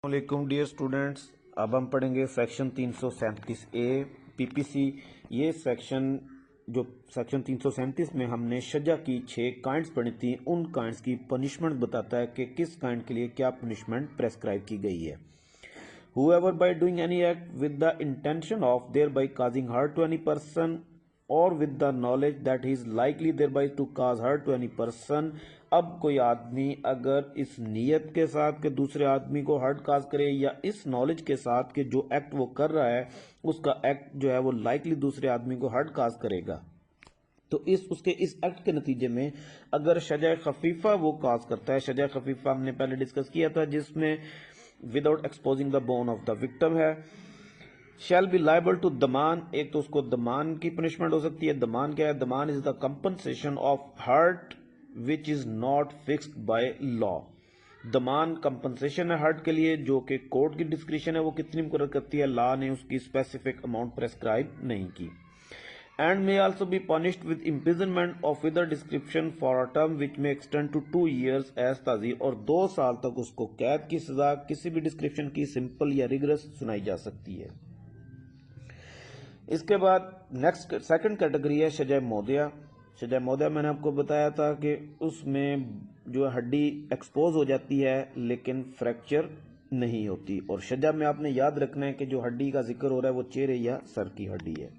السلام علیکم dear students, اب ہم پڑھیں گے سیکشن 337A PPC۔ یہ سیکشن 337 میں ہم نے شجع کی 6 کائنڈز پڑھی تھی۔ ان کائنڈز کی پنشمنٹ بتاتا ہے کہ کس کائنڈ کے لیے کیا پنشمنٹ پریسکرائب کی گئی ہے۔ Whoever by doing any act with the intention of thereby causing hurt to any person or with the knowledge that he is likely thereby to cause hurt to any person۔ اب کوئی آدمی اگر اس نیت کے ساتھ کہ دوسرے آدمی کو ہرٹ کاز کرے یا اس نالج کے ساتھ کہ جو ایکٹ وہ کر رہا ہے اس کا ایکٹ جو ہے وہ لائکلی دوسرے آدمی کو ہرٹ کاز کرے گا، تو اس کے ایکٹ کے نتیجے میں اگر شجع خفیفہ وہ کاز کرتا ہے، شجع خفیفہ ہم نے پہلے ڈسکس کیا تھا جس میں without exposing the bone of the victim ہے، شیل بی لائبل ٹو دمان۔ ایک تو اس کو دمان کی پنشمنٹ ہو سکتی ہے۔ دمان کیا ہے؟ دمان is the compensation of hurt which is not fixed by law۔ دمان کمپنسیشن ہے ہرٹ کے لیے جو کہ کورٹ کی ڈسکریشن ہے، وہ کتنی مقرر کرتی ہے، لا نے اس کی اسپیسیفک اماؤنٹ پریسکرائب نہیں کی۔ And may also be punished with imprisonment of further description for a term which may extend to 2 years as تعزیر، اور 2 سال تک اس کو قید کی سزا کسی بھی ڈسکرپشن کی سمپل یا ریگرس سنائی جا سکتی ہے۔ اس کے بعد نیکسٹ سیکنڈ کیٹیگری ہے شجع مودع۔ شجع مودع میں نے آپ کو بتایا تھا کہ اس میں جو ہڈی ایکسپوز ہو جاتی ہے لیکن فریکچر نہیں ہوتی، اور شجع میں آپ نے یاد رکھنا ہے کہ جو ہڈی کا ذکر ہو رہا ہے وہ چہرے یا سر کی ہڈی ہے۔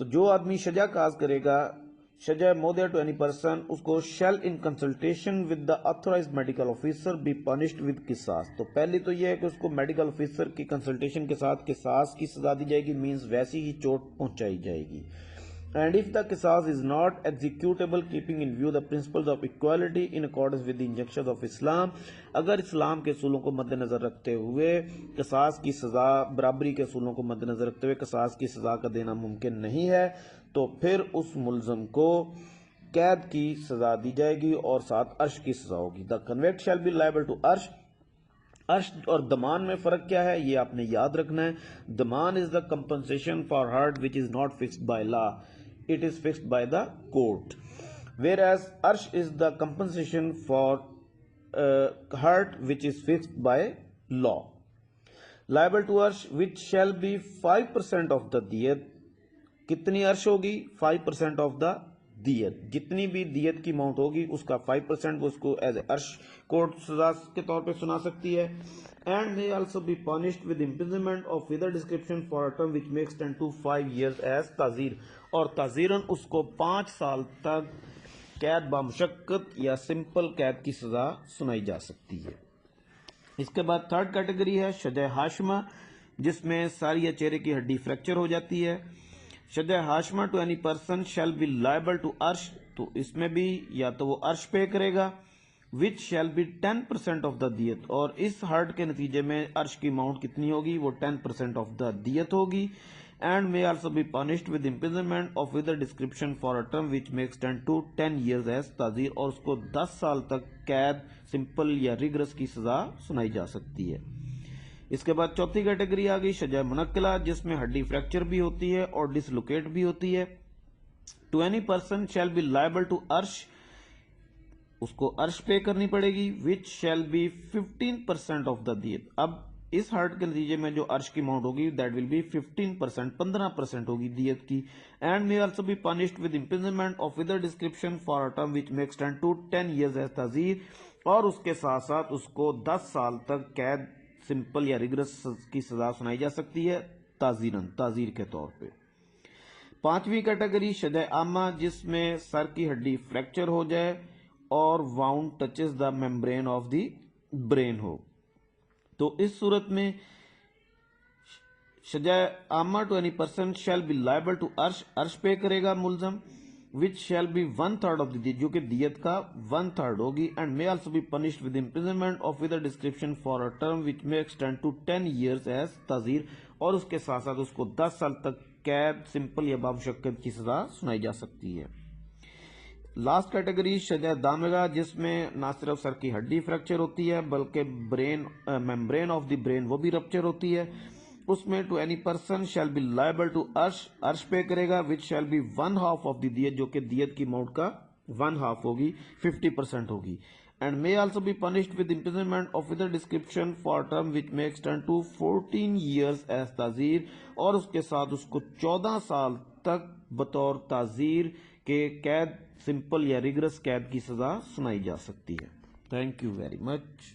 تو جو آدمی شجع کاز کرے گا، شجع مودع ٹو اینی پرسن، اس کو shall in consultation with the authorized medical officer be punished with قصاص۔ تو پہلی تو یہ ہے کہ اس کو میڈیکل آفیسر کی کنسلٹیشن کے ساتھ قصاص کی سزا دی جائے گی، مینز ویسی ہی چوٹ پہنچائی جائے گی۔ And if the qisas is not executable keeping in view the principles of equality in accordance with the injunctions of Islam، اگر اسلام کے اصولوں کو مد نظر رکھتے ہوئے قصاص کی سزا، برابری کے اصولوں کو مد نظر رکھتے ہوئے قصاص کی سزا کا دینا ممکن نہیں ہے، تو پھر اس ملزم کو قید کی سزا دی جائے گی اور ساتھ عرش کی سزا ہوگی۔ The convict shall be liable to عرش۔ عرش اور دمان میں فرق کیا ہے یہ آپ نے یاد رکھنا ہے۔ دمان is the compensation for hurt which is not fixed by law، it is fixed by the court، whereas arsh is the compensation for hurt which is fixed by law۔ liable to arsh which shall be 5% of the diyat۔ کتنی عرش ہوگی؟ 5% of the دیت، جتنی بھی دیت کی amount ہوگی اس کا 5% وہ اس کو ایز اے عرش کورٹ سزا کے طور پہ سنا سکتی ہے۔ And may also be punished with imprisonment of further description for a term which may extend to 5 years as تعزیر، اور تعزیراً اس کو 5 سال تک قید بامشقت یا سمپل قید کی سزا سنائی جا سکتی ہے۔ اس کے بعد تھرڈ کیٹیگری ہے شجع ہاشمہ، جس میں ساری یا چہرے کی ہڈی فریکچر ہو جاتی ہے۔ شجع ہاشمہ to any person shall be liable to عرش، تو اس میں بھی یا تو وہ عرش پے کرے گا which shall be 10% of the دیت، اور اس ہرٹ کے نتیجے میں عرش کی اماؤنٹ کتنی ہوگی؟ وہ 10% آف دا دیت ہوگی۔ And may also be punished with imprisonment of further description for a term which may extend to 10 years as تعزیر، اور اس کو 10 سال تک قید سمپل یا ریگرس کی سزا سنائی جا سکتی ہے۔ اس کے بعد چوتھی کیٹیگری آ گئی شجع منقلہ، جس میں ہڈی فریکچر بھی ہوتی ہے اور ڈسلوکیٹ بھی ہوتی ہے۔ To any person shall be liable to عرش، اس کو عرش پے کرنی پڑے گی which shall be 15% of the دیت۔ اب اس ہرٹ کے نتیجے میں جو عرش کی اماؤنٹ ہوگی دیٹ ول بی 15% ہوگی دیت کی۔ And may also be punished with imprisonment of further description for a term which may extend to 10 years as تعزیر، اور اس کے ساتھ ساتھ اس کو 10 سال تک قید سمپل یا ریگرس کی سزا سنائی جا سکتی ہے تعزیراً، تعزیر کے طور پہ۔ پانچویں کیٹیگری شجع عامہ، جس میں سر کی ہڈی فریکچر ہو جائے اور wound touches the membrane of the brain ہو، تو اس صورت میں شجع عامہ to any person shall be liable to عرش، عرش پے کرے گا ملزم which shall be 1/3 of the دیت، جو کہ دیت کا 1/3 ہوگی۔ and may also be punished with imprisonment of further description for a term which may extend to 10 years as تعزیر، اور اس کے ساتھ ساتھ اس کو 10 سال تک قید سمپل یا بامشقت کی سزا سنائی جا سکتی ہے۔ لاسٹ کیٹیگری شجع دامغہ، جس میں نہ صرف سر کی ہڈی فریکچر ہوتی ہے بلکہ ممبرین آف دی برین وہ بھی رپچر ہوتی ہے۔ اس میں to any person shall be liable to عرش، عرش پے کرے گا which shall be 1/2 of the دیت، جو کہ دیت کی اماؤنٹ کا 1/2 ہوگی، 50% ہوگی۔ and may also be punished with imprisonment of without description for term which may extend to 14 years as تعزیر, اور اس کے ساتھ اس کو 14 سال تک بطور تعزیر کے قید، سمپل یا ریگرس قید کی سزا سنائی جا سکتی ہے. Thank you very much.